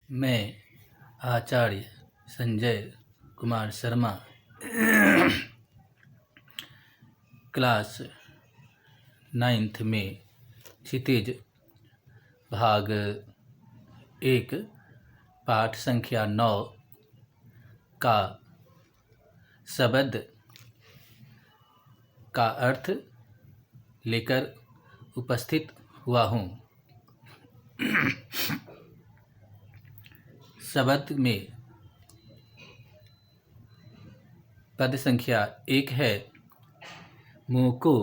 मैं आचार्य Sanjay Kumar Sharma class 9th में क्षितिज भाग 1 पाठ संख्या 9 का शब्द का अर्थ लेकर उपस्थित हुआ हूँ। शब्द में पद संख्या 1 है। मोको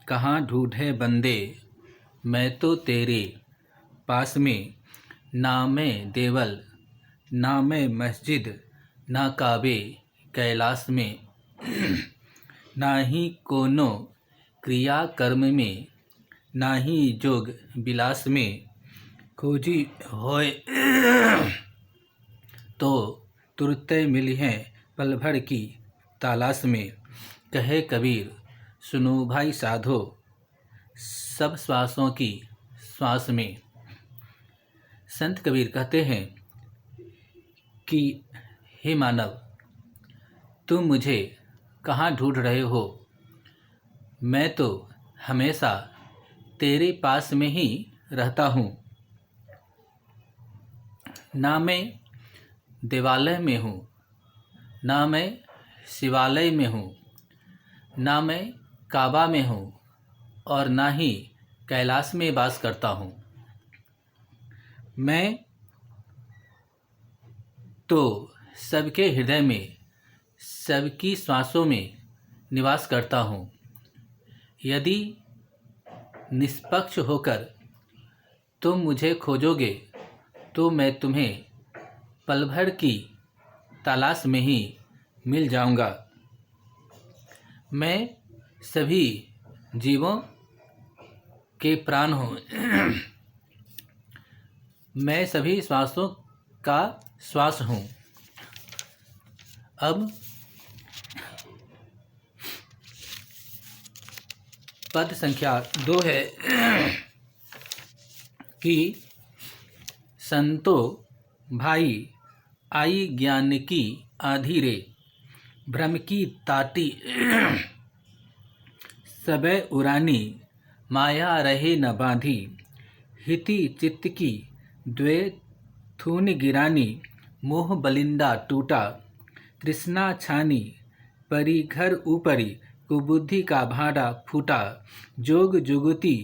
कहाँ ढूंढे बंदे, मैं तो तेरे पास में। ना मैं देवल ना मैं मस्जिद, ना काबे कैलाश में। ना ही कोनो क्रिया कर्म में, ना ही जोग विलास में। खोजी होए तो तुरते मिली हैं पल भर की तलाश में। कहे कबीर सुनो भाई साधो, सब श्वासों की श्वास में। संत कबीर कहते हैं कि हे मानव, तुम मुझे कहाँ ढूंढ रहे हो? मैं तो हमेशा तेरे पास में ही रहता हूँ। ना मैं देवालय में हूँ, ना मैं शिवालय में हूँ, ना मैं काबा में हूँ और ना ही कैलाश में वास करता हूँ। मैं तो सबके हृदय में, सबकी श्वासों में निवास करता हूँ। यदि निष्पक्ष होकर तुम मुझे खोजोगे तो मैं तुम्हें पल भर की तलाश में ही मिल जाऊंगा। मैं सभी जीवों के प्राण हूँ। मैं सभी श्वासों का श्वास हूँ। अब पद संख्या 2 है कि संतो भाई आई ज्ञान की आधी रे, भ्रम की ताटी सबे उरानी, माया रहे न बांधी। हिति चित्त की द्वे थून गिरानी, मोह बलिंदा टूटा। तृष्णा छानी परी घर ऊपरी, कुबुद्धि का भाड़ा फूटा। जोग जुगती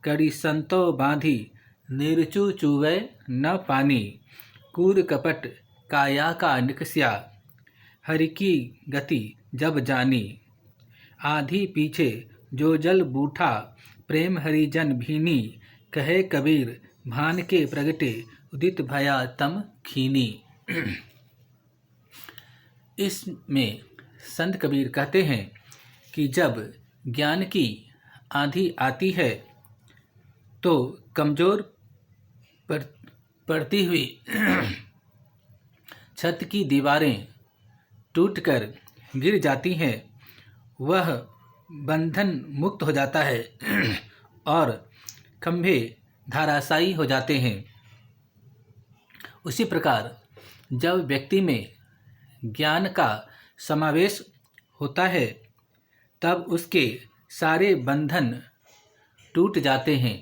करी संतो बांधी, निर्चु चुवे न पानी। कूर कपट काया का निकस्या, हरि की गति जब जानी। आधी पीछे जो जल बूठा, प्रेम हरिजन भीनी। कहे कबीर भान के प्रगटे, उदित भया तम खीनी। इसमें संत कबीर कहते हैं कि जब ज्ञान की आंधी आती है तो कमजोर पड़ती हुई छत की दीवारें टूटकर गिर जाती हैं। वह बंधन मुक्त हो जाता है और खंभे धराशायी हो जाते हैं। उसी प्रकार जब व्यक्ति में ज्ञान का समावेश होता है तब उसके सारे बंधन टूट जाते हैं।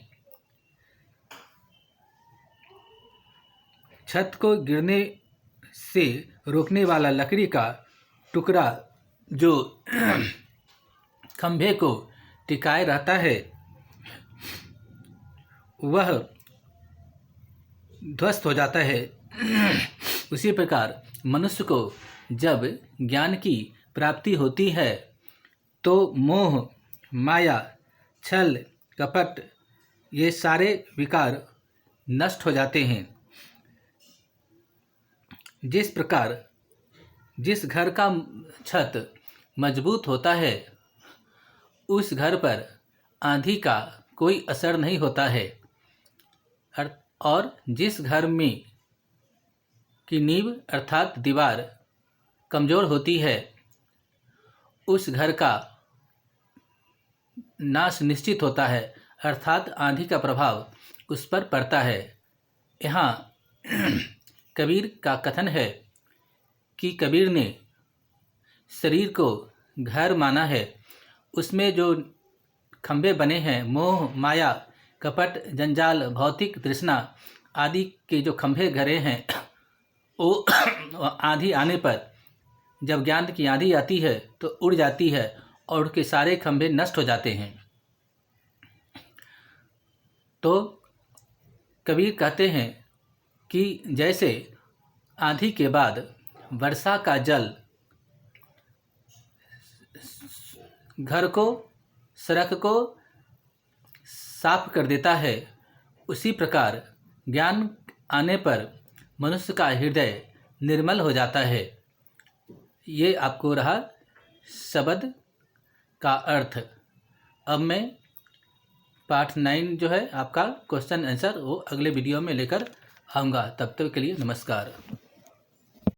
छत को गिरने से रोकने वाला लकड़ी का टुकड़ा जो खंभे को टिकाए रहता है वह ध्वस्त हो जाता है। उसी प्रकार मनुष्य को जब ज्ञान की प्राप्ति होती है तो मोह, माया, छल, कपट ये सारे विकार नष्ट हो जाते हैं। जिस प्रकार जिस घर का छत मजबूत होता है उस घर पर आंधी का कोई असर नहीं होता है, और जिस घर में की नींव अर्थात दीवार कमज़ोर होती है उस घर का नाश निश्चित होता है, अर्थात आंधी का प्रभाव उस पर पड़ता है। यहाँ कबीर का कथन है कि कबीर ने शरीर को घर माना है, उसमें जो खंभे बने हैं, मोह माया कपट जंजाल भौतिक तृष्णा आदि के जो खंभे घरे हैं, वो आंधी आने पर, जब ज्ञान की आंधी आती है तो उड़ जाती है और उसके सारे खंभे नष्ट हो जाते हैं। तो कबीर कहते हैं कि जैसे आंधी के बाद वर्षा का जल घर को, सड़क को साफ कर देता है, उसी प्रकार ज्ञान आने पर मनुष्य का हृदय निर्मल हो जाता है। ये आपको रहा शब्द का अर्थ। अब मैं पार्ट 9 जो है आपका क्वेश्चन आंसर वो अगले वीडियो में लेकर आऊँगा। तब तक के लिए नमस्कार।